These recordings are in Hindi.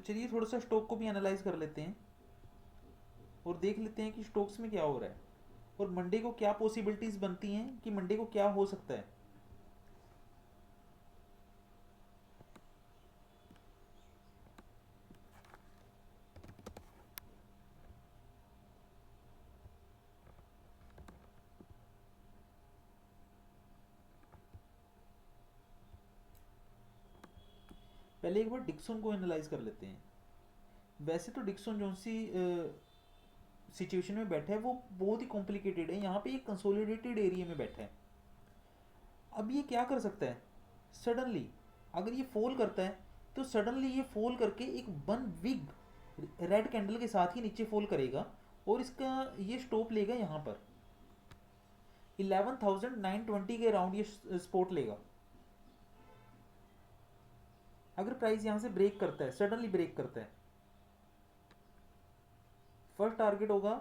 चलिए थोड़ा सा स्टॉक को भी एनालाइज कर लेते हैं और देख लेते हैं कि स्टॉक्स में क्या हो रहा है और मंडे को क्या पॉसिबिलिटीज़ बनती हैं कि मंडे को क्या हो सकता है। पहले एक बार डिक्सन को एनालाइज कर लेते हैं। वैसे तो डिक्सन जो सी सिचुएशन में बैठा है वो बहुत ही कॉम्प्लिकेटेड है। यहाँ पे एक कंसोलिडेटेड एरिया में बैठा है। अब ये क्या कर सकता है, सडनली अगर ये फॉल करता है तो सडनली ये फॉल करके एक वन विग रेड कैंडल के साथ ही नीचे फॉल करेगा और इसका ये स्टॉप लेगा यहाँ पर 11,920 के अराउंड ये स्पॉट लेगा। अगर प्राइस यहाँ से ब्रेक करता है, सडनली ब्रेक करता है, फर्स्ट टारगेट होगा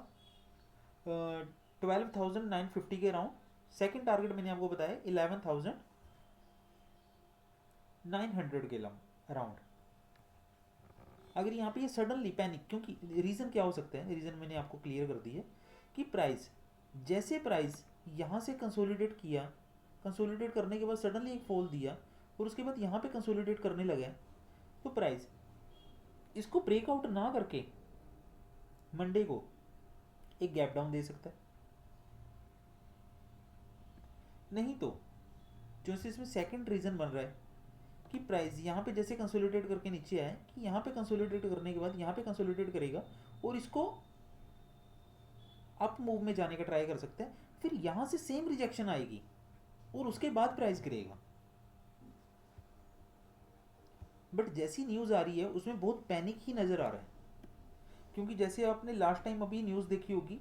12,950 के अराउंड। सेकंड टारगेट मैंने आपको बताया 11,900 के अराउंड। अगर यहाँ पे ये सडनली पैनिक, क्योंकि रीज़न क्या हो सकता है, रीज़न मैंने आपको क्लियर कर दी है कि प्राइस जैसे प्राइस यहाँ से कंसोलिडेट किया, कंसोलिडेट करने के बाद सडनली एक फॉल दिया और उसके बाद यहाँ पे कंसोलिडेट करने लगा, तो प्राइस इसको ब्रेकआउट ना करके मंडे को एक गैप डाउन दे सकता है। नहीं तो जो इसमें सेकंड रीज़न बन रहा है कि प्राइस यहाँ पे जैसे कंसोलिडेट करके नीचे आए कि यहाँ पे कंसोलिडेट करने के बाद यहाँ पे कंसोलिडेट करेगा और इसको अप मूव में जाने का ट्राई कर सकता है, फिर यहाँ से सेम रिजेक्शन आएगी और उसके बाद प्राइस गिरेगा। बट जैसी न्यूज़ आ रही है उसमें बहुत पैनिक ही नज़र आ रहा है, क्योंकि जैसे आपने लास्ट टाइम अभी न्यूज़ देखी होगी,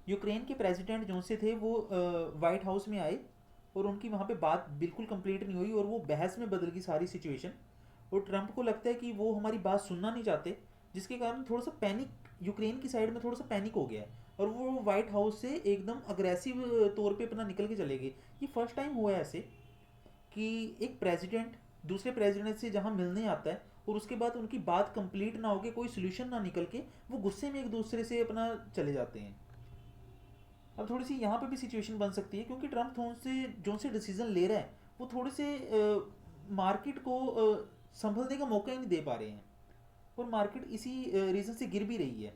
यूक्रेन के प्रेसिडेंट जो से थे वो वाइट हाउस में आए और उनकी वहाँ पे बात बिल्कुल कंप्लीट नहीं हुई और वो बहस में बदल गई सारी सिचुएशन। और ट्रंप को लगता है कि वो हमारी बात सुनना नहीं चाहते, जिसके कारण थोड़ा सा पैनिक यूक्रेन की साइड में थोड़ा सा पैनिक हो गया है और वो वाइट हाउस से एकदम अग्रेसिव तौर पे अपना निकल के चले गए। ये फर्स्ट टाइम हुआ है ऐसे कि एक प्रेसिडेंट दूसरे प्रेसिडेंट से जहाँ मिलने आता है और उसके बाद उनकी बात कंप्लीट ना होके कोई सोल्यूशन ना निकल के वो गुस्से में एक दूसरे से अपना चले जाते हैं। अब थोड़ी सी यहाँ पे भी सिचुएशन बन सकती है, क्योंकि ट्रम्प थोड़े से जो से डिसीजन ले रहा है वो थोड़े से मार्केट को संभलने का मौका ही नहीं दे पा रहे हैं और मार्केट इसी रीज़न से गिर भी रही है।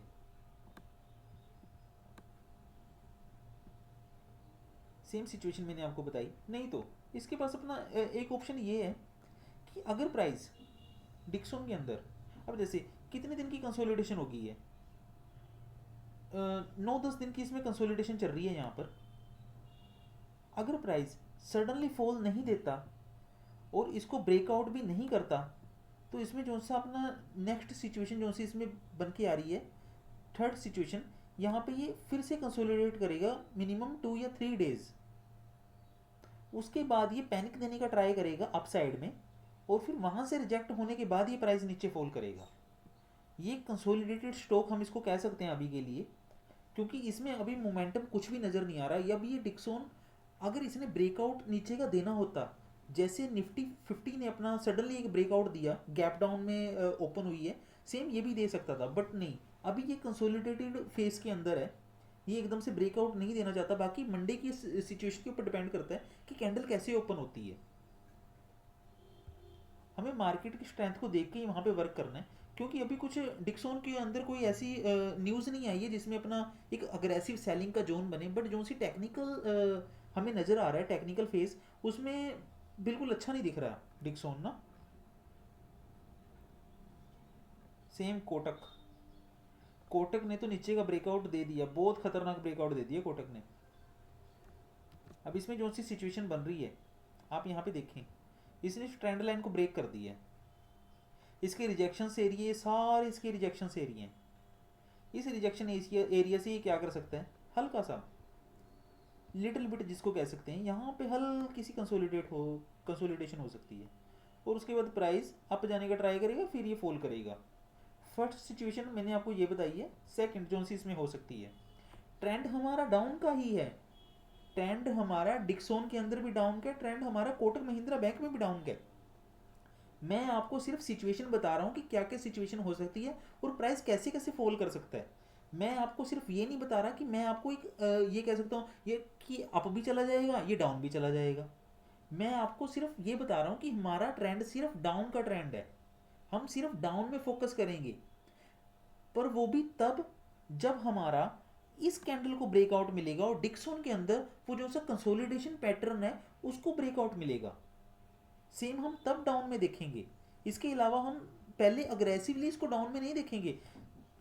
सेम सिचुएशन मैंने आपको बताई। नहीं तो इसके पास अपना एक ऑप्शन ये है कि अगर प्राइस डिक्सन के अंदर, अब जैसे कितने दिन की कंसोलिडेशन हो गई है, 9-10 दिन की इसमें कंसोलिडेशन चल रही है यहाँ पर। अगर प्राइस सडनली फॉल नहीं देता और इसको ब्रेकआउट भी नहीं करता तो इसमें जो सा अपना नेक्स्ट सिचुएशन जो सी इसमें बन के आ रही है, थर्ड सिचुएशन, यहाँ पे ये फिर से कंसोलिडेट करेगा मिनिमम 2 या 3 डेज। उसके बाद ये पैनिक देने का ट्राई करेगा अप साइड में और फिर वहाँ से रिजेक्ट होने के बाद ये प्राइस नीचे फॉल करेगा। ये कंसोलिडेटेड स्टॉक हम इसको कह सकते हैं अभी के लिए, क्योंकि इसमें अभी मोमेंटम कुछ भी नज़र नहीं आ रहा है। अब ये डिक्सोन अगर इसने ब्रेकआउट नीचे का देना होता, जैसे निफ्टी 50 ने अपना सडनली एक ब्रेकआउट दिया, गैप डाउन में ओपन हुई है, सेम ये भी दे सकता था, बट नहीं। अभी ये कंसोलिडेटेड फेस के अंदर है, ये एकदम से ब्रेकआउट नहीं देना चाहता। बाकी मंडे की सिचुएशन के ऊपर डिपेंड करता है कि कैंडल कैसे ओपन होती है। हमें मार्केट की स्ट्रेंथ को देख के ही वहाँ पे वर्क करना है, क्योंकि अभी कुछ डिक्सोन के अंदर कोई ऐसी न्यूज़ नहीं आई है जिसमें अपना एक अग्रेसिव सेलिंग का जोन बने। बट जो सी टेक्निकल हमें नज़र आ रहा है, टेक्निकल फेस, उसमें बिल्कुल अच्छा नहीं दिख रहा डिक्सोन ना। सेम कोटक, कोटक ने तो नीचे का ब्रेकआउट दे दिया, बहुत खतरनाक ब्रेकआउट दे दिया कोटक ने। अब इसमें जो सी सिचुएशन बन रही है आप यहाँ पे देखें, इसने ट्रेंड लाइन को ब्रेक कर दिया है। इसके रिजेक्शन एरिए सारे इसके रिजेक्शन एरिए हैं। इस रिजेक्शन एरिया से ये क्या कर सकता है, हल्का सा लिटिल बिट जिसको कह सकते हैं, यहाँ पे हल्की सी कंसोलिडेशन हो सकती है और उसके बाद प्राइस अप जाने का ट्राई करेगा, फिर ये फॉल करेगा। फर्स्ट सिचुएशन मैंने आपको ये बताई है। सेकंड जो सी इसमें हो सकती है, ट्रेंड हमारा डाउन का ही है, ट्रेंड हमारा डिक्सोन के अंदर भी डाउन का, ट्रेंड हमारा कोटक महिंद्रा बैंक में भी डाउन का। मैं आपको सिर्फ सिचुएशन बता रहा हूँ कि क्या क्या सिचुएशन हो सकती है और प्राइस कैसे कैसे फॉल कर सकता है। मैं आपको सिर्फ ये नहीं बता रहा कि मैं आपको एक ये कह सकता हूँ ये कि अप भी चला जाएगा, ये डाउन भी चला जाएगा। मैं आपको सिर्फ ये बता रहा हूँ कि हमारा ट्रेंड सिर्फ डाउन का ट्रेंड है, हम सिर्फ डाउन में फोकस करेंगे, पर वो भी तब जब हमारा इस कैंडल को ब्रेकआउट मिलेगा और डिक्सन के अंदर वो जो सा कंसोलिडेशन पैटर्न है उसको ब्रेकआउट मिलेगा। सेम हम तब डाउन में देखेंगे। इसके अलावा हम पहले अग्रेसिवली इसको डाउन में नहीं देखेंगे,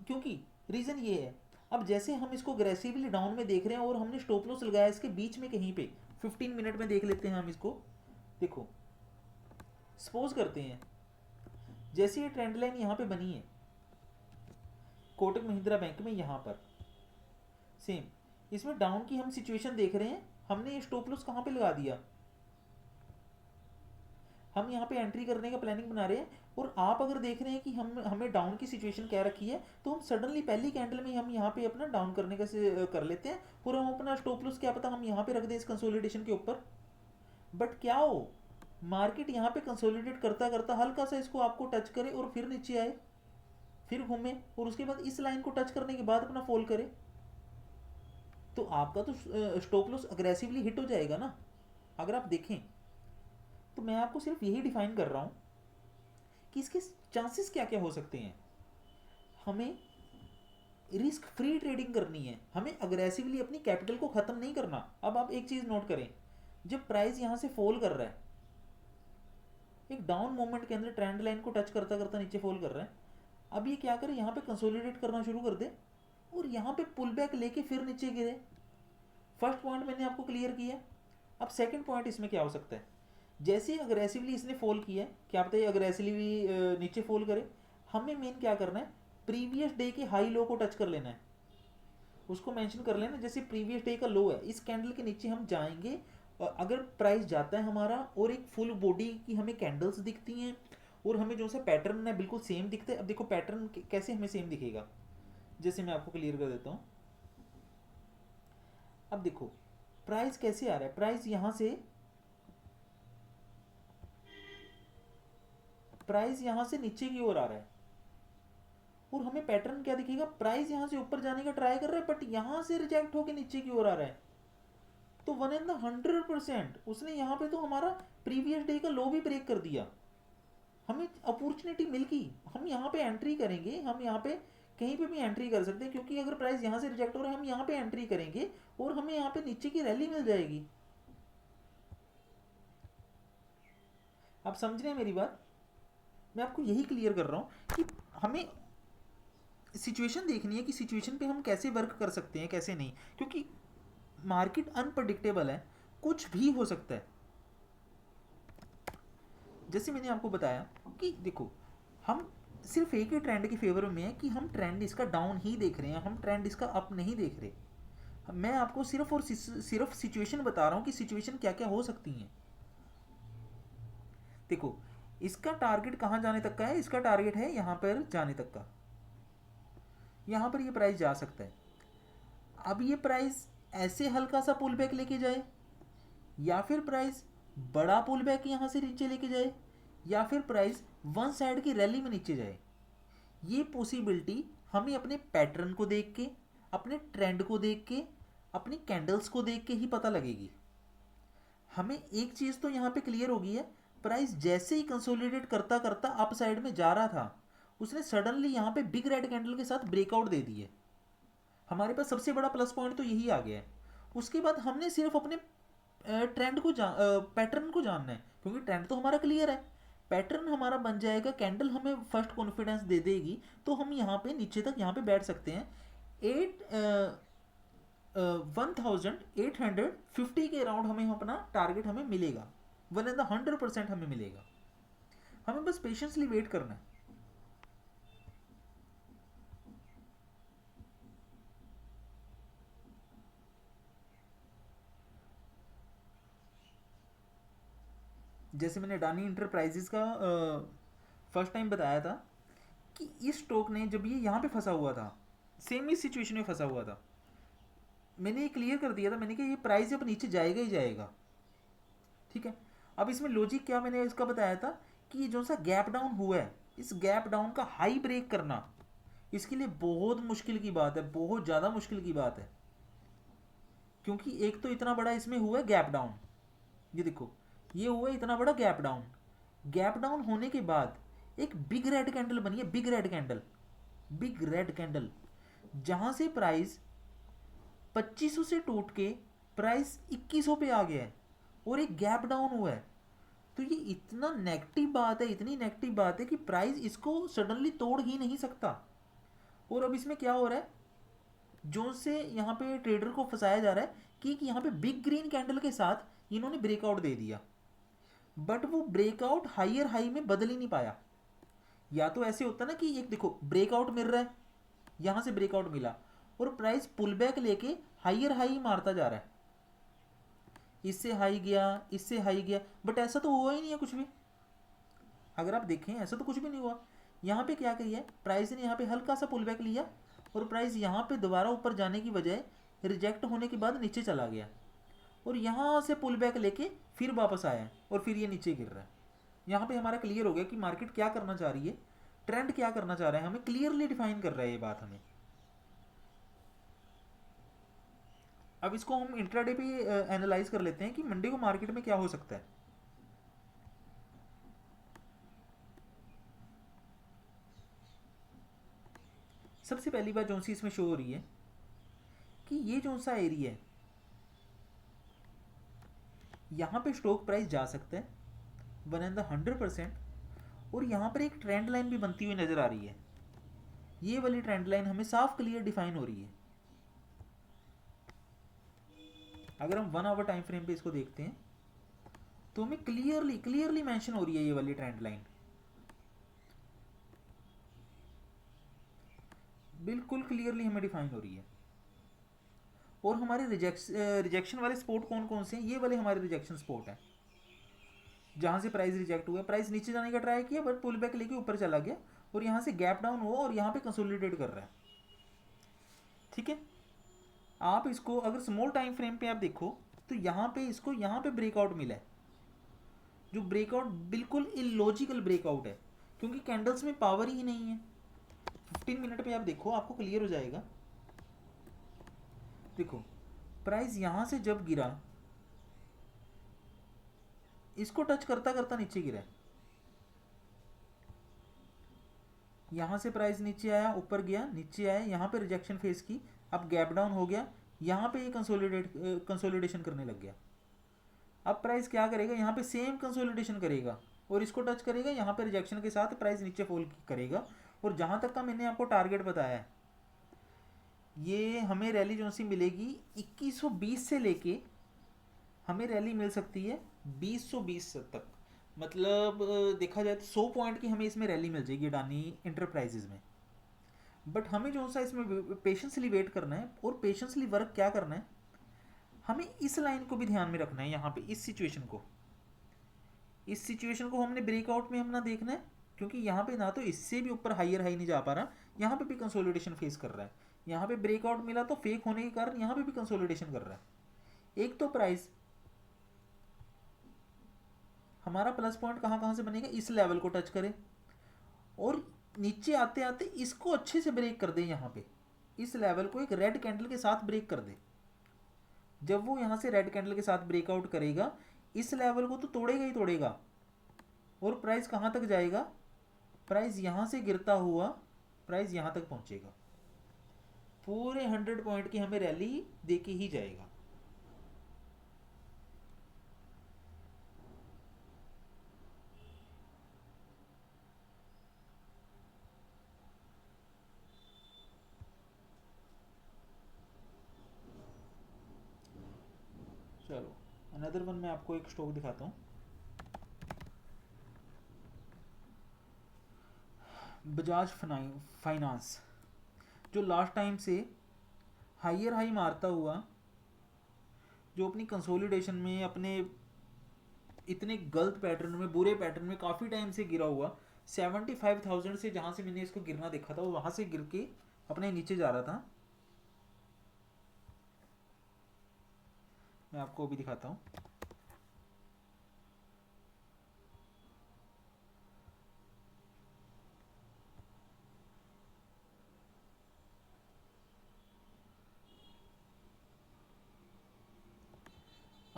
क्योंकि रीज़न ये है, अब जैसे हम इसको अग्रेसिवली डाउन में देख रहे हैं और हमने स्टॉप लॉस लगाया इसके बीच में कहीं पे, 15 मिनट में देख लेते हैं हम इसको। देखो सपोज करते हैं जैसे ये ट्रेंड लाइन यहाँ पे बनी है कोटक महिंद्रा बैंक में, यहाँ पर सेम इसमें डाउन की हम सिचुएशन देख रहे हैं। हमने ये स्टॉप लॉस कहाँ पे लगा दिया, हम यहाँ पे एंट्री करने का प्लानिंग बना रहे हैं और आप अगर देख रहे हैं कि हम हमें डाउन की सिचुएशन क्या रखी है, तो हम सडनली पहली कैंडल में हम यहाँ पे अपना डाउन करने का कर लेते हैं और हम अपना स्टॉप लॉस क्या पता हम यहाँ पे रख दें इस कंसोलिडेशन के ऊपर। बट क्या हो, मार्केट यहाँ पे कंसोलिडेट करता करता हल्का सा इसको आपको टच करे और फिर नीचे आए, फिर घूमे और उसके बाद इस लाइन को टच करने के बाद अपना फॉल करे, तो आपका तो स्टॉप लॉस अग्रेसिवली हिट हो जाएगा ना। अगर आप देखें तो मैं आपको सिर्फ यही डिफाइन कर रहा हूँ कि इसके चांसेस क्या क्या हो सकते हैं। हमें रिस्क फ्री ट्रेडिंग करनी है, हमें अग्रेसिवली अपनी कैपिटल को ख़त्म नहीं करना। अब आप एक चीज़ नोट करें, जब प्राइस यहाँ से फॉल कर रहा है, एक डाउन मोमेंट के अंदर ट्रेंड लाइन को टच करता करता नीचे फॉल कर रहा है, अब ये क्या करे, यहाँ पे कंसोलिडेट करना शुरू कर दे और यहाँ पे पुल बैक लेके फिर नीचे गिरे। फर्स्ट पॉइंट मैंने आपको क्लियर किया। अब सेकंड पॉइंट इसमें क्या हो सकता है, जैसे ही अग्रेसिवली इसने फॉल किया है, क्या पता है अग्रेसिवली नीचे फॉल करे, हमें मेन क्या करना है, प्रीवियस डे के हाई लो को टच कर लेना है, उसको मेंशन कर लेना। जैसे प्रीवियस डे का लो है, इस कैंडल के नीचे हम जाएंगे, अगर प्राइस जाता है हमारा और एक फुल बॉडी की हमें कैंडल्स दिखती हैं और हमें जो सा पैटर्न है बिल्कुल सेम दिखता है। अब देखो पैटर्न कैसे हमें सेम दिखेगा, जैसे मैं आपको क्लियर कर देता हूँ। अब देखो प्राइस कैसे आ रहा है, प्राइस यहाँ से नीचे की ओर आ रहा है और हमें पैटर्न क्या दिखेगा, प्राइस यहाँ से ऊपर जाने का ट्राई कर रहा है बट यहाँ से रिजेक्ट होकर नीचे की ओर आ रहा है। तो 100% उसने यहाँ पे तो हमारा प्रीवियस डे का लो भी ब्रेक कर दिया, हमें अपॉर्चुनिटी मिल गई, हम यहाँ पे एंट्री करेंगे, हम यहाँ पे कहीं पे भी एंट्री कर सकते हैं, क्योंकि अगर प्राइस यहाँ से रिजेक्ट हो रहा है हम यहाँ पे एंट्री करेंगे और हमें यहाँ पे नीचे की रैली मिल जाएगी। आप समझ रहे हैं मेरी बात, मैं आपको यही क्लियर कर रहा हूँ कि हमें सिचुएशन देखनी है कि सिचुएशन पे हम कैसे वर्क कर सकते हैं कैसे नहीं, क्योंकि मार्केट अनप्रडिक्टेबल है, कुछ भी हो सकता है। जैसे मैंने आपको बताया कि देखो हम सिर्फ एक ही ट्रेंड की फेवर में है कि हम ट्रेंड इसका डाउन ही देख रहे हैं, हम ट्रेंड इसका अप नहीं देख रहे। मैं आपको सिर्फ और सिर्फ सिचुएशन बता रहा हूँ कि सिचुएशन क्या क्या हो सकती हैं। देखो इसका टारगेट कहाँ जाने तक का है, इसका टारगेट है यहाँ पर जाने तक का, यहाँ पर ये प्राइस जा सकता है। अब ये प्राइस ऐसे हल्का सा पुल बैक लेके जाए, या फिर प्राइस बड़ा पुल बैक यहाँ से नीचे लेके जाए, या फिर प्राइस वन साइड की रैली में नीचे जाए। ये पॉसिबिलिटी हमें अपने पैटर्न को देख के, अपने ट्रेंड को देख के, अपनी कैंडल्स को देख के ही पता लगेगी। हमें एक चीज़ तो यहाँ पे क्लियर हो गई है, प्राइस जैसे ही कंसोलिडेट करता करता अप साइड में जा रहा था, उसने सडनली यहाँ पे बिग रेड कैंडल के साथ ब्रेकआउट दे दी है। हमारे पास सबसे बड़ा प्लस पॉइंट तो यही आ गया है। उसके बाद हमने सिर्फ अपने ट्रेंड को पैटर्न को जानना है, क्योंकि ट्रेंड तो हमारा क्लियर है, पैटर्न हमारा बन जाएगा, कैंडल हमें फर्स्ट कॉन्फिडेंस दे देगी, तो हम यहाँ पे नीचे तक यहाँ पे बैठ सकते हैं। 1850 के अराउंड हमें अपना टारगेट हमें मिलेगा, 100% हमें मिलेगा, हमें बस पेशेंसली वेट करना है। जैसे मैंने अडानी इंटरप्राइजेज का फर्स्ट टाइम बताया था कि इस स्टॉक ने जब ये यहाँ पे फंसा हुआ था, सेम इस सिचुएशन में फंसा हुआ था, मैंने ये क्लियर कर दिया था, मैंने कहा ये प्राइस अब नीचे जाएगा ही जाएगा। ठीक है, अब इसमें लॉजिक क्या मैंने इसका बताया था कि जो सा गैप डाउन हुआ है, इस गैप डाउन का हाई ब्रेक करना इसके लिए बहुत मुश्किल की बात है, बहुत ज़्यादा मुश्किल की बात है। क्योंकि एक तो इतना बड़ा इसमें हुआ है गैप डाउन, ये देखो ये हुआ है इतना बड़ा गैप डाउन। गैप डाउन होने के बाद एक बिग रेड कैंडल बनी है, big red candle, big red candle, जहां से प्राइस 2500 से टूट के प्राइस 2100 पे आ गया है और एक गैप डाउन हुआ है। तो ये इतना नेगेटिव बात है, इतनी नेगेटिव बात है कि प्राइस इसको सडनली तोड़ ही नहीं सकता। और अब इसमें क्या हो रहा है, जो से यहाँ पे ट्रेडर को फंसाया जा रहा है कि यहाँ पे बिग ग्रीन कैंडल के साथ इन्होंने ब्रेकआउट दे दिया, बट वो ब्रेकआउट हायर हाई में बदल ही नहीं पाया। या तो ऐसे होता ना कि एक देखो ब्रेकआउट मिल रहा है, यहाँ से ब्रेकआउट मिला और प्राइस पुल बैक लेके हायर हाई मारता जा रहा है, इससे हाई गया, इससे हाई गया, बट ऐसा तो हुआ ही नहीं है कुछ भी। अगर आप देखें ऐसा तो कुछ भी नहीं हुआ। यहाँ पे क्या किया प्राइस ने, यहाँ पे हल्का सा पुल बैक लिया और प्राइस यहाँ पे दोबारा ऊपर जाने की बजाय रिजेक्ट होने के बाद नीचे चला गया और यहाँ से पुल बैक लेके फिर वापस आया और फिर ये नीचे गिर रहा है। यहाँ पे हमारा क्लियर हो गया कि मार्केट क्या करना चाह रही है, ट्रेंड क्या करना चाह रहा है, हमें क्लियरली डिफाइन कर रहा है ये बात हमें। अब इसको हम इंट्राडे पे एनालाइज कर लेते हैं कि मंडे को मार्केट में क्या हो सकता है। सबसे पहली बात जो सी इसमें शो हो रही है कि ये जो सा एरिया है यहाँ पे स्टॉक प्राइस जा सकता है 100%। और यहाँ पर एक ट्रेंड लाइन भी बनती हुई नजर आ रही है, ये वाली ट्रेंड लाइन हमें साफ क्लियर डिफाइन हो रही है। अगर हम 1 आवर टाइम फ्रेम पे इसको देखते हैं तो हमें क्लियरली क्लियरली मेंशन हो रही है ये वाली ट्रेंड लाइन, बिल्कुल क्लियरली हमें डिफाइन हो रही है। और हमारे रिजेक्शन वाले स्पॉट कौन कौन से हैं, ये वाले हमारे रिजेक्शन स्पॉट हैं जहां से प्राइस रिजेक्ट हुआ, प्राइस नीचे जाने का ट्राई किया बट पुल बैक लेके ऊपर चला गया और यहाँ से गैप डाउन हुआ और यहाँ पे कंसोलिडेट कर रहा है। ठीक है, आप इसको अगर स्मॉल टाइम फ्रेम पे आप देखो तो यहाँ पे इसको यहाँ पे ब्रेकआउट मिला है, जो ब्रेकआउट बिल्कुल इलॉजिकल ब्रेकआउट है क्योंकि कैंडल्स में पावर ही नहीं है। 15 मिनट पे आप देखो आपको क्लियर हो जाएगा। देखो प्राइस यहाँ से जब गिरा इसको टच करता करता नीचे गिरा है, यहाँ से प्राइस नीचे आया, ऊपर गया, नीचे आया, यहाँ पे रिजेक्शन फेस की, अब गैप डाउन हो गया, यहाँ पे ये कंसोलिडेशन करने लग गया। अब प्राइस क्या करेगा, यहाँ पे सेम कंसोलिडेशन करेगा और इसको टच करेगा, यहाँ पे रिजेक्शन के साथ प्राइस नीचे फॉल करेगा। और जहाँ तक का मैंने आपको टारगेट बताया है, ये हमें रैली जो सी मिलेगी 2120 से लेके हमें रैली मिल सकती है 2020 तक। मतलब देखा जाए तो 100 पॉइंट की हमें इसमें रैली मिल जाएगी अडानी इंटरप्राइजेज में। बट हमें जो सा इसमें पेशेंसली वेट करना है और पेशेंसली वर्क क्या करना है, हमें इस लाइन को भी ध्यान में रखना है। यहाँ पे इस सिचुएशन को हमने ब्रेकआउट में हमने देखना है क्योंकि यहाँ पे ना तो इससे भी ऊपर हायर हाई नहीं जा पा रहा, यहाँ पे भी कंसोलिडेशन फेस कर रहा है। यहाँ पे ब्रेकआउट मिला तो फेक होने के कारण यहाँ पे भी कंसोलिडेशन कर रहा है। एक तो प्राइस हमारा प्लस पॉइंट कहाँ कहाँ से बनेगा, इस लेवल को टच करे और नीचे आते आते इसको अच्छे से ब्रेक कर दे, यहाँ पे इस लेवल को एक रेड कैंडल के साथ ब्रेक कर दे। जब वो यहाँ से रेड कैंडल के साथ ब्रेकआउट करेगा इस लेवल को तो तोड़ेगा ही तोड़ेगा और प्राइस कहाँ तक जाएगा, प्राइस यहाँ से गिरता हुआ प्राइस यहाँ तक पहुँचेगा, पूरे 100 पॉइंट की हमें रैली देके ही जाएगा। चलो अनदर वन मैं आपको एक स्टॉक दिखाता हूँ, बजाज फाइनेंस, जो लास्ट टाइम से हायर हाई मारता हुआ, जो अपनी कंसोलिडेशन में अपने इतने गलत पैटर्न में, बुरे पैटर्न में काफ़ी टाइम से गिरा हुआ, 75,000 से जहाँ से मैंने इसको गिरना देखा था वहाँ से गिर के अपने नीचे जा रहा था। मैं आपको अभी दिखाता हूँ।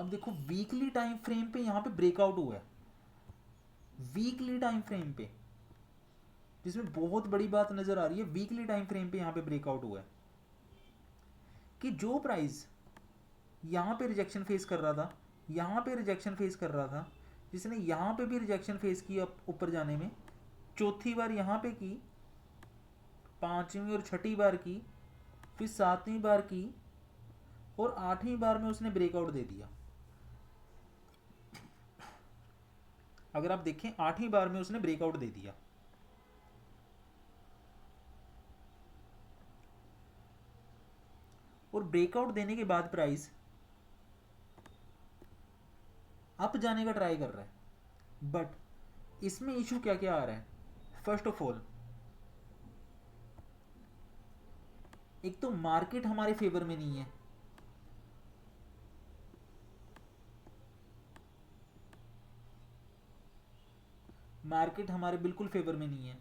अब देखो वीकली टाइम फ्रेम पे यहाँ पे ब्रेकआउट हुआ है, वीकली टाइम फ्रेम पे, जिसमें बहुत बड़ी बात नजर आ रही है, वीकली टाइम फ्रेम पे यहाँ पे ब्रेकआउट हुआ है कि जो प्राइस यहाँ पे रिजेक्शन फेस कर रहा था, यहाँ पे रिजेक्शन फेस कर रहा था, जिसने यहाँ पे भी रिजेक्शन फेस किया ऊपर जाने में, चौथी बार यहाँ पे की, पांचवी और छठी बार की, फिर सातवीं बार की, और आठवीं बार में उसने ब्रेकआउट दे दिया। अगर आप देखें 8वीं बार में उसने ब्रेकआउट दे दिया। और ब्रेकआउट देने के बाद प्राइस अप जाने का ट्राई कर रहा है, बट इसमें इशू क्या क्या आ रहा है? फर्स्ट ऑफ ऑल, एक तो मार्केट हमारे फेवर में नहीं है, मार्केट हमारे बिल्कुल फेवर में नहीं है।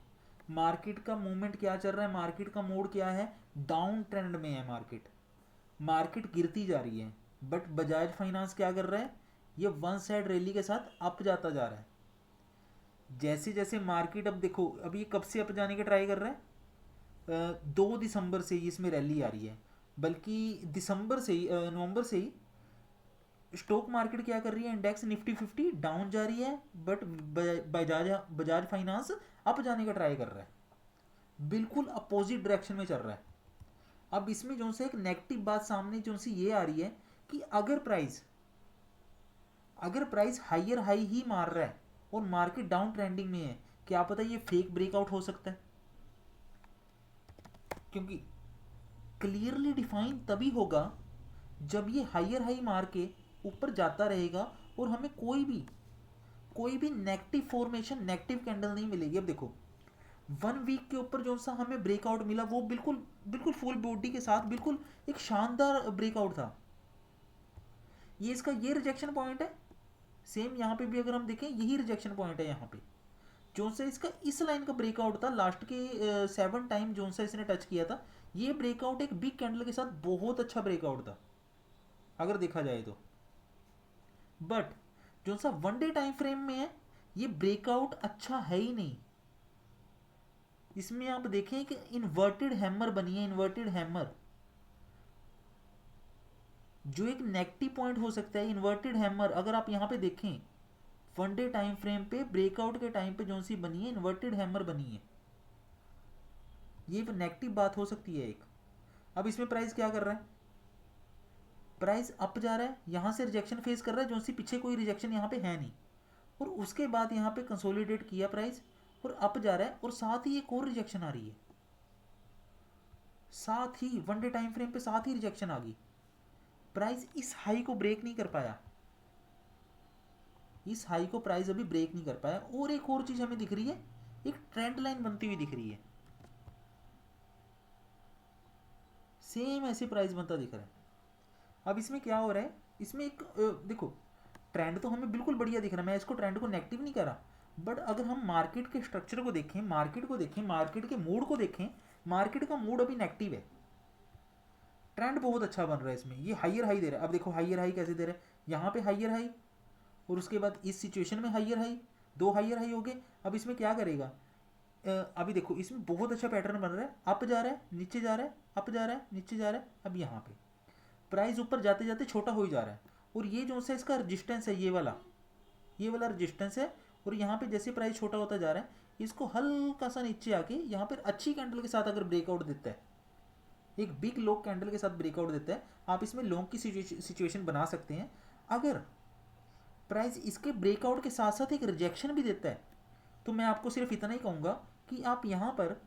मार्केट का मूवमेंट क्या चल रहा है, मार्केट का मोड क्या है? डाउन ट्रेंड में है मार्केट, मार्केट गिरती जा रही है। बट बजाज फाइनेंस क्या कर रहा है? ये वन साइड रैली के साथ अप जाता जा रहा है। जैसे जैसे मार्केट, अब देखो अब ये कब से अप जाने का ट्राई कर रहा है? 2 दिसंबर से ही इसमें रैली आ रही है, बल्कि दिसंबर से ही, नवंबर से ही स्टॉक मार्केट क्या कर रही है? इंडेक्स निफ्टी 50 डाउन जा रही है, but Bajaj Bajaj finance up जाने का ट्राई कर रहा है, बिल्कुल अपोजिट डायरेक्शन में चल रहा है। अब इसमें जो से एक नेगेटिव बात सामने जो सी ये आ रही है कि अगर प्राइस हायर हाई ही मार रहा है और मार्केट डाउन ट्रेंडिंग में है, क्या पता ये फेक ब्रेकआउट हो सकता है, क्योंकि क्लियरली डिफाइन तभी होगा जब ये हायर हाई मार के ऊपर जाता रहेगा और हमें कोई भी नेगेटिव फॉर्मेशन, नेगेटिव कैंडल नहीं मिलेगी। अब देखो 1 वीक के ऊपर जो सा हमें ब्रेकआउट मिला वो बिल्कुल बिल्कुल फुल बॉडी के साथ बिल्कुल एक शानदार ब्रेकआउट था। ये इसका ये रिजेक्शन पॉइंट है, सेम यहाँ पे भी अगर हम देखें यही रिजेक्शन पॉइंट है यहाँ पे, जोन सा इसका इस लाइन का ब्रेकआउट था लास्ट के 7 टाइम जोन सा इसने टच किया था। ये ब्रेकआउट एक बिग कैंडल के साथ बहुत अच्छा ब्रेकआउट था अगर देखा जाए तो। बट जो सा 1 डे टाइम फ्रेम में है, ये ब्रेकआउट अच्छा है ही नहीं। इसमें आप देखें कि इन्वर्टेड हैमर बनी है, इन्वर्टेड हैमर जो एक नेगेटिव पॉइंट हो सकता है। इन्वर्टेड हैमर अगर आप यहाँ पे देखें 1 डे टाइम फ्रेम पे ब्रेकआउट के टाइम पे जो सी बनी है, इन्वर्टेड हैमर बनी है, ये नेगेटिव बात हो सकती है एक। अब इसमें प्राइस क्या कर रहा है? प्राइस अप जा रहा है, यहाँ से रिजेक्शन फेस कर रहा है, जो सी पीछे कोई रिजेक्शन यहाँ पे है नहीं, और उसके बाद यहाँ पे कंसोलिडेट किया प्राइस और अप जा रहा है, और साथ ही एक और रिजेक्शन आ रही है, साथ ही 1 डे टाइम फ्रेम पे साथ ही रिजेक्शन आ गई। प्राइस इस हाई को ब्रेक नहीं कर पाया, इस हाई को प्राइस अभी ब्रेक नहीं कर पाया। और एक और चीज हमें दिख रही है, एक ट्रेंड लाइन बनती हुई दिख रही है, सेम ऐसे प्राइस बनता दिख रहा है। अब इसमें क्या हो रहा है? इसमें एक देखो ट्रेंड तो हमें बिल्कुल बढ़िया दिख रहा है, मैं इसको ट्रेंड को नेगेटिव नहीं कर रहा, बट अगर हम मार्केट के स्ट्रक्चर को देखें, मार्केट के मूड को देखें, मार्केट का मूड अभी नेगेटिव है। ट्रेंड बहुत अच्छा बन रहा है इसमें, ये हाइयर हाई दे रहा है। अब देखो हाइयर हाई कैसे दे रहा है, यहाँ पे हाइयर हाई, और उसके बाद इस सिचुएशन में हाइयर हाई, 2 हाइयर हाई हो गए। अब इसमें क्या करेगा? अभी देखो इसमें बहुत अच्छा पैटर्न बन रहा है, अप जा रहा है, नीचे जा रहा है, अप जा रहा है, नीचे जा रहा है। अब यहाँ पे प्राइस ऊपर जाते जाते छोटा हो ही जा रहा है, और ये जो सा इसका रजिस्टेंस है, ये वाला रजिस्टेंस है, और यहाँ पे जैसे प्राइस छोटा होता जा रहा है, इसको हल्का सा नीचे आके यहाँ पर अच्छी कैंडल के साथ अगर ब्रेकआउट देता है, एक बिग लॉन्ग कैंडल के साथ ब्रेकआउट देता है, आप इसमें लॉन्ग की सिचुएशन बना सकते हैं। अगर प्राइस इसके ब्रेकआउट के साथ साथ एक रिजेक्शन भी देता है, तो मैं आपको सिर्फ इतना ही कहूँगा कि आप यहाँ पर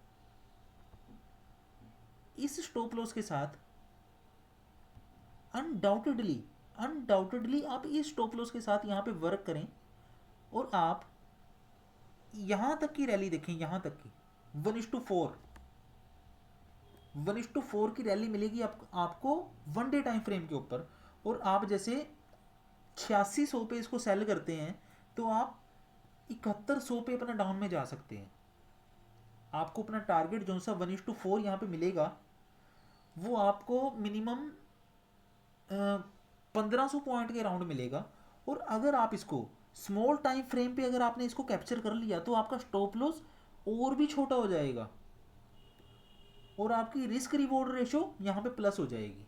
इस स्टॉप लॉस के साथ अनडाउटेडली आप इस स्टॉप लॉस के साथ यहाँ पे वर्क करें, और आप यहाँ तक की रैली देखें, यहाँ तक की 1:4 की रैली मिलेगी आपको 1 डे टाइम फ्रेम के ऊपर, और आप जैसे 8600 पे इसको सेल करते हैं, तो आप 7100 पे अपना डाउन में जा सकते हैं। आपको अपना टारगेट जो सा 1:4 यहाँ पे मिलेगा, वो आपको मिनिमम 1500 पॉइंट के राउंड मिलेगा। और अगर आप इसको स्मॉल टाइम फ्रेम पे अगर आपने इसको कैप्चर कर लिया तो आपका स्टॉप लॉस और भी छोटा हो जाएगा और आपकी रिस्क रिवॉर्ड रेशो यहाँ पे प्लस हो जाएगी।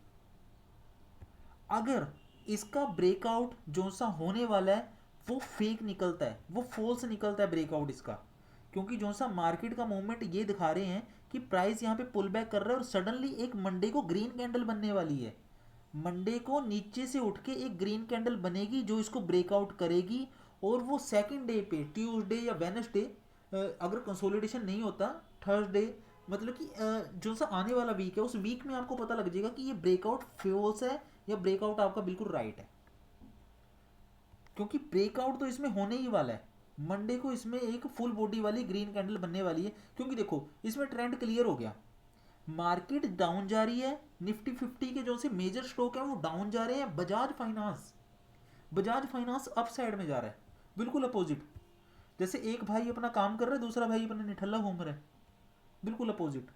अगर इसका ब्रेकआउट जो सा होने वाला है वो फेक निकलता है, वो फॉल्स निकलता है ब्रेकआउट इसका, क्योंकि जो सा मार्केट का मूवमेंट ये दिखा रहे हैं कि प्राइस यहाँ पे पुल बैक कर रहा है और सडनली एक मंडे को ग्रीन कैंडल बनने वाली है। मंडे को नीचे से उठ के एक ग्रीन कैंडल बनेगी जो इसको ब्रेकआउट करेगी और वो सेकंड डे पे ट्यूसडे या वेनसडे अगर कंसोलिडेशन नहीं होता थर्सडे, मतलब कि जो सा आने वाला वीक है उस वीक में आपको पता लग जाएगा कि ये ब्रेकआउट फॉल्स है या ब्रेकआउट आपका बिल्कुल राइट है। क्योंकि ब्रेकआउट तो इसमें होने ही वाला है, मंडे को इसमें एक फुल बॉडी वाली ग्रीन कैंडल बनने वाली है। क्योंकि देखो इसमें ट्रेंड क्लियर हो गया, मार्केट डाउन जा रही है, निफ्टी 50 के जो से मेजर स्टॉक है वो डाउन जा रहे हैं। बजाज फाइनेंस अप साइड में जा रहा है, बिल्कुल अपोजिट। जैसे एक भाई अपना काम कर रहा है, दूसरा भाई अपना निठल्ला घूम रहा है, बिल्कुल अपोजिट।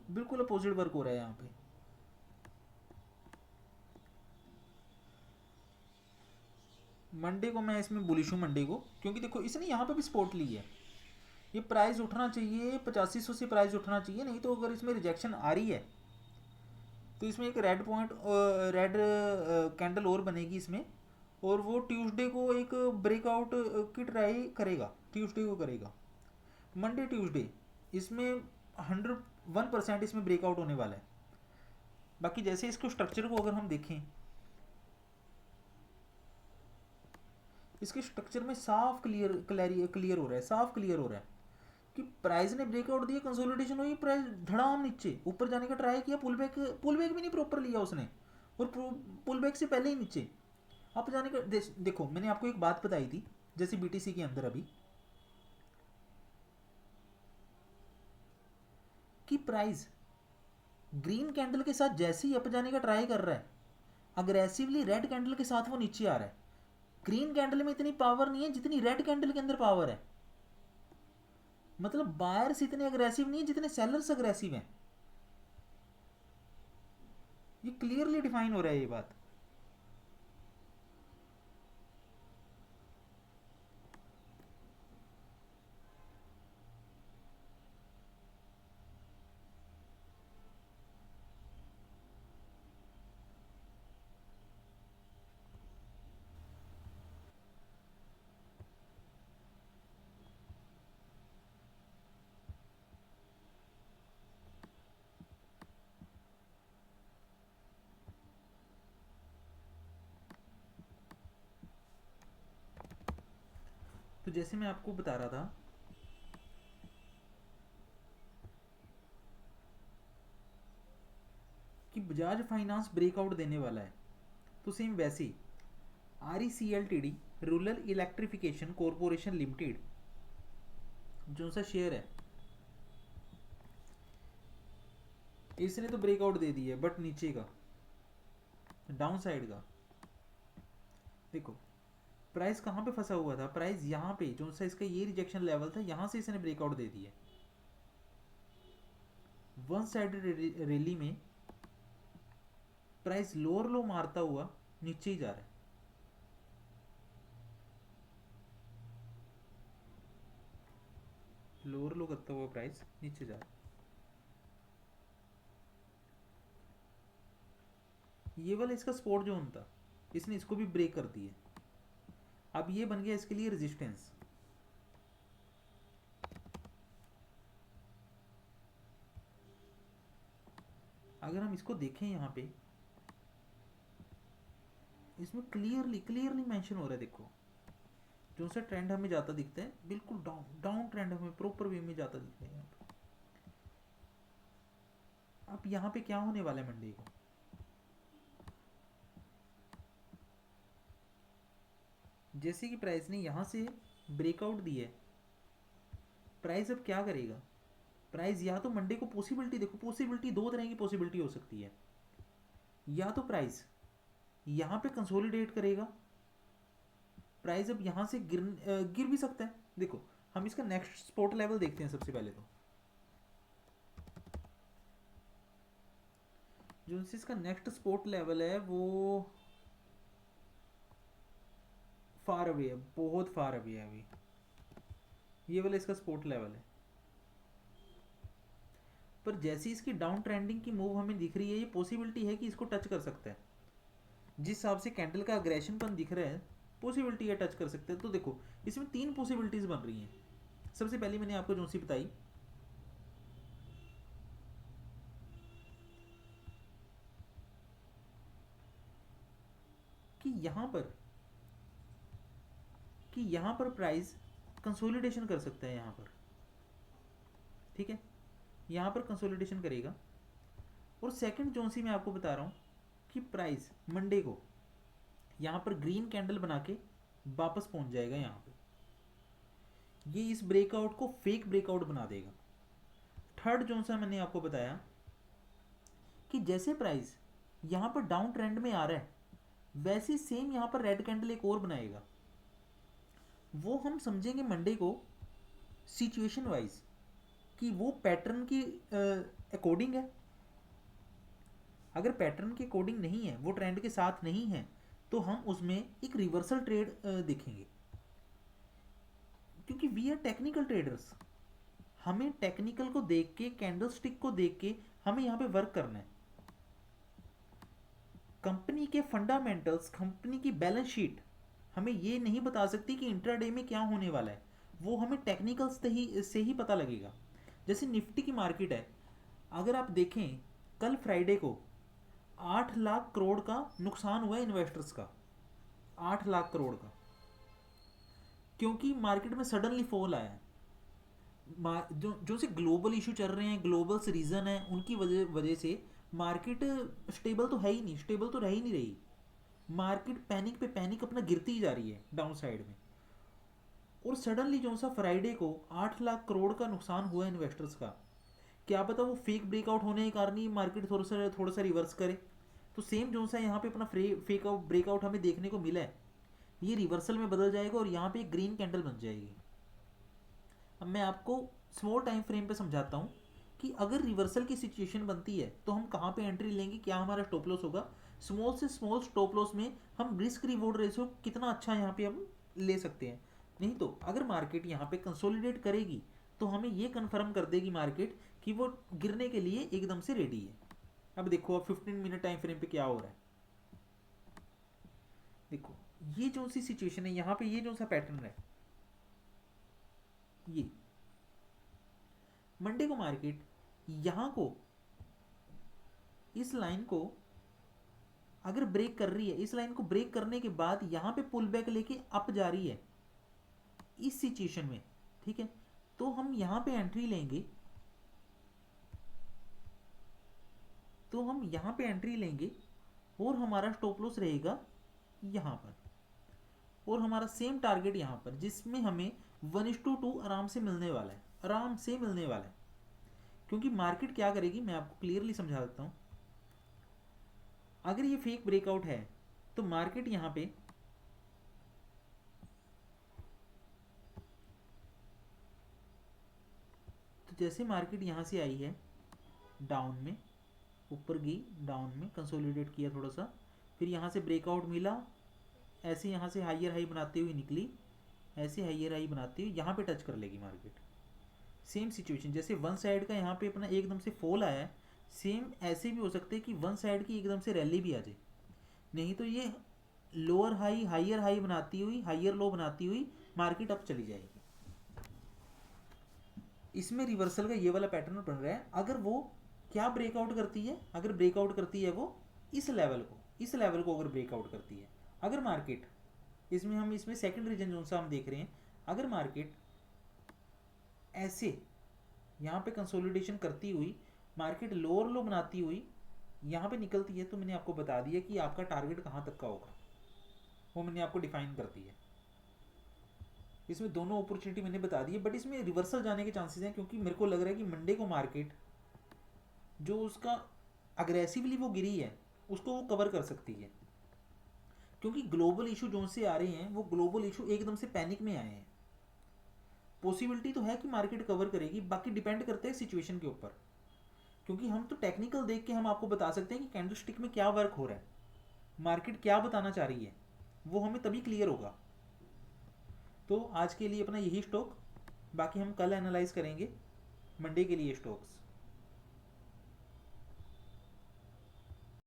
बिल्कुल अपोजिट वर्क हो रहा है यहाँ पे। मंडे को मैं इसमें बुलिश हूँ मंडे को, क्योंकि देखो इसने यहाँ पे भी सपोर्ट ली है। ये प्राइस उठना चाहिए 8500 से, प्राइस उठना चाहिए, नहीं तो अगर इसमें रिजेक्शन आ रही है तो इसमें एक रेड पॉइंट रेड कैंडल और बनेगी इसमें, और वो ट्यूसडे को एक ब्रेकआउट की ट्राई करेगा, ट्यूसडे को करेगा, मंडे ट्यूसडे इसमें 101% इसमें ब्रेकआउट होने वाला है। बाकी जैसे इसको स्ट्रक्चर को अगर हम देखें, इसके स्ट्रक्चर में साफ क्लियर हो रहा है, साफ क्लियर हो रहा है कि प्राइस ने ब्रेकआउट दिया, कंसोलिडेशन हुई, प्राइस धड़ाम नीचे ऊपर जाने का ट्राई किया, पुल बैक भी नहीं प्रॉपर लिया उसने, और पुल बैक से पहले ही नीचे आप जाने का देखो मैंने आपको एक बात बताई थी, जैसे बीटीसी के अंदर अभी कि प्राइस ग्रीन कैंडल के साथ जैसे ही अप जाने का ट्राई कर रहा है, अग्रेसिवली रेड कैंडल के साथ वो नीचे आ रहा है। ग्रीन कैंडल में इतनी पावर नहीं है जितनी रेड कैंडल के अंदर पावर है, मतलब बायर्स इतने अग्रेसिव नहीं है जितने सेलर्स अग्रेसिव हैं। ये क्लियरली डिफाइन हो रहा है ये बात। तो जैसे मैं आपको बता रहा था कि बजाज फाइनेंस ब्रेकआउट देने वाला है, तो सेम वैसे ही RECLTD rural electrification corporation limited जो सा शेयर है इसने तो ब्रेकआउट दे दिया है, बट नीचे का डाउन साइड का देखो प्राइस कहाँ पे फंसा हुआ था, प्राइस यहाँ पे जो सा इसका ये रिजेक्शन लेवल था यहाँ से इसने ब्रेकआउट दे दिया। वन साइडेड रैली में प्राइस लोअर लो मारता हुआ नीचे ही जा रहा है। लोअर लो करता हुआ प्राइस नीचे जा रहा है। ये वाला इसका सपोर्ट जोन था, इसने इसको भी ब्रेक कर दिया, अब ये बन गया इसके लिए रेजिस्टेंस। अगर हम इसको देखें यहाँ पे इसमें क्लियरली मेंशन हो रहा है, देखो जो सा ट्रेंड हमें जाता दिखता है बिल्कुल डाउन ट्रेंड हमें प्रॉपर वे में जाता दिखता है यहाँ पे। अब यहाँ पे क्या होने वाला है मंडे को, जैसे कि प्राइस ने यहाँ से ब्रेकआउट दिया है, प्राइस अब क्या करेगा, प्राइस या तो मंडे को पॉसिबिलिटी देखो, पॉसिबिलिटी दो तरह की पॉसिबिलिटी हो सकती है, या तो प्राइस यहाँ पे कंसोलिडेट करेगा, प्राइस अब यहाँ से गिर भी सकता है। देखो हम इसका नेक्स्ट सपोर्ट लेवल देखते हैं सबसे पहले तो जो इसका नेक्स्ट सपोर्ट लेवल है वो फार अवे है, बहुत फार अवे है अभी। ये वाला इसका सपोर्ट लेवल है, पर जैसी इसकी डाउन ट्रेंडिंग की मूव हमें दिख रही है, ये पॉसिबिलिटी है कि इसको टच कर सकता है। जिस हिसाब से कैंडल का अग्रेशनपन दिख रहा है, पॉसिबिलिटी है टच कर सकते हैं। तो देखो इसमें तीन पॉसिबिलिटीज बन रही हैं। सबसे पहले मैंने आपको जो सी बताई कि यहाँ पर प्राइस कंसोलिडेशन कर सकता है यहाँ पर, ठीक है, यहाँ पर कंसोलिडेशन करेगा। और सेकंड जोन सी मैं आपको बता रहा हूँ कि प्राइस मंडे को यहाँ पर ग्रीन कैंडल बना के वापस पहुँच जाएगा यहाँ पे, ये इस ब्रेकआउट को फेक ब्रेकआउट बना देगा। थर्ड जोन सा मैंने आपको बताया कि जैसे प्राइस यहाँ पर डाउन ट्रेंड में आ रहा है, वैसे सेम यहाँ पर रेड कैंडल एक और बनाएगा। वो हम समझेंगे मंडे को सिचुएशन वाइज कि वो पैटर्न की अकॉर्डिंग है। अगर पैटर्न के अकॉर्डिंग नहीं है, वो ट्रेंड के साथ नहीं है, तो हम उसमें एक रिवर्सल ट्रेड देखेंगे। क्योंकि वी आर टेक्निकल ट्रेडर्स, हमें टेक्निकल को देख के, कैंडल स्टिक को देख के हमें यहाँ पे वर्क करना है। कंपनी के फंडामेंटल्स, कंपनी की बैलेंस शीट हमें ये नहीं बता सकती कि इंट्राडे में क्या होने वाला है, वो हमें टेक्निकल्स से ही पता लगेगा। जैसे निफ्टी की मार्केट है, अगर आप देखें कल फ्राइडे को 8 लाख करोड़ का नुकसान हुआ है इन्वेस्टर्स का, 8 लाख करोड़ का, क्योंकि मार्केट में सडनली फॉल आया है। जो से ग्लोबल इशू चल रहे हैं, ग्लोबल रीजन है, उनकी वजह से मार्केट स्टेबल तो है ही नहीं, स्टेबल तो रह ही नहीं रही। मार्केट पैनिक पे पैनिक अपना गिरती ही जा रही है डाउन साइड में। और सडनली जो सा फ्राइडे को 8 लाख करोड़ का नुकसान हुआ इन्वेस्टर्स का, क्या पता वो फेक ब्रेकआउट होने के कारण ही मार्केट थोड़ा सा रिवर्स करे। तो सेम जो सा यहाँ पे अपना फेक आउट ब्रेकआउट हमें देखने को मिला है, ये रिवर्सल में बदल जाएगा और यहाँ पे एक ग्रीन कैंडल बन जाएगी। अब मैं आपको स्मॉल टाइम फ्रेम पे समझाता हूँ कि अगर रिवर्सल की सिचुएशन बनती है तो हम कहाँ पे एंट्री लेंगे, क्या हमारा स्टॉप लॉस होगा। स्मॉल से स्मॉल स्टॉप लॉस में हम रिस्क रिवॉर्ड रेशियो कितना अच्छा यहाँ पे हम ले सकते हैं। नहीं तो अगर मार्केट यहाँ पे कंसोलिडेट करेगी तो हमें ये कन्फर्म कर देगी मार्केट कि वो गिरने के लिए एकदम से रेडी है। अब देखो अब 15 मिनट टाइम फ्रेम पे क्या हो रहा है। देखो ये जो सी सिचुएशन है यहाँ पे, ये जो सा पैटर्न है, ये मंडे को मार्केट यहाँ को, इस लाइन को अगर ब्रेक कर रही है, इस लाइन को ब्रेक करने के बाद यहाँ पे पुल बैक लेके अप जा रही है इस सिचुएशन में, ठीक है, तो हम यहाँ पे एंट्री लेंगे, और हमारा स्टॉप लॉस रहेगा यहाँ पर, और हमारा सेम टारगेट यहाँ पर, जिसमें हमें 1:2 आराम से मिलने वाला है, आराम से मिलने वाला है। क्योंकि मार्केट क्या करेगी मैं आपको क्लियरली समझा देता हूँ। अगर ये फेक ब्रेकआउट है तो मार्केट यहाँ पे तो जैसे मार्केट यहाँ से आई है डाउन में, ऊपर गई डाउन में, कंसोलिडेट किया थोड़ा सा, फिर यहाँ से ब्रेकआउट मिला, ऐसे यहाँ से हाइयर हाई बनाते हुए निकली, ऐसे हाइयर हाई बनाते हुए यहाँ पे टच कर लेगी मार्केट। सेम सिचुएशन जैसे वन साइड का यहाँ पे अपना एकदम से फॉल आया है, सेम ऐसे भी हो सकते हैं कि वन साइड की एकदम से रैली भी आ जाए। नहीं तो ये लोअर हाई हाइयर हाई बनाती हुई, हाइयर लो बनाती हुई मार्केट अप चली जाएगी। इसमें रिवर्सल का ये वाला पैटर्न बन रहा है। अगर वो क्या ब्रेकआउट करती है, अगर ब्रेकआउट करती है वो इस लेवल को अगर ब्रेकआउट करती है, अगर मार्केट इसमें सेकंड रीजन जो सा हम देख रहे हैं, अगर मार्केट ऐसे यहाँ पे कंसोलिडेशन करती हुई, मार्केट लोअर लो बनाती हुई यहाँ पे निकलती है, तो मैंने आपको बता दिया कि आपका टारगेट कहाँ तक का होगा, वो मैंने आपको डिफाइन कर दी है। इसमें दोनों अपॉर्चुनिटी मैंने बता दी है, बट इसमें रिवर्सल जाने के चांसेस हैं, क्योंकि मेरे को लग रहा है कि मंडे को मार्केट जो उसका अग्रेसिवली वो गिरी है उसको वो कवर कर सकती है। क्योंकि ग्लोबल इशू जो से आ रहे हैं, वो ग्लोबल इशू एकदम से पैनिक में आए हैं। पॉसिबिलिटी तो है कि मार्केट कवर करेगी, बाकी डिपेंड करते हैं सिचुएशन के ऊपर। क्योंकि हम तो टेक्निकल देख के हम आपको बता सकते हैं कि कैंडलस्टिक में क्या वर्क हो रहा है, मार्केट क्या बताना चाह रही है, वो हमें तभी क्लियर होगा। तो आज के लिए अपना यही स्टॉक, बाकी हम कल एनालाइज करेंगे मंडे के लिए स्टॉक्स।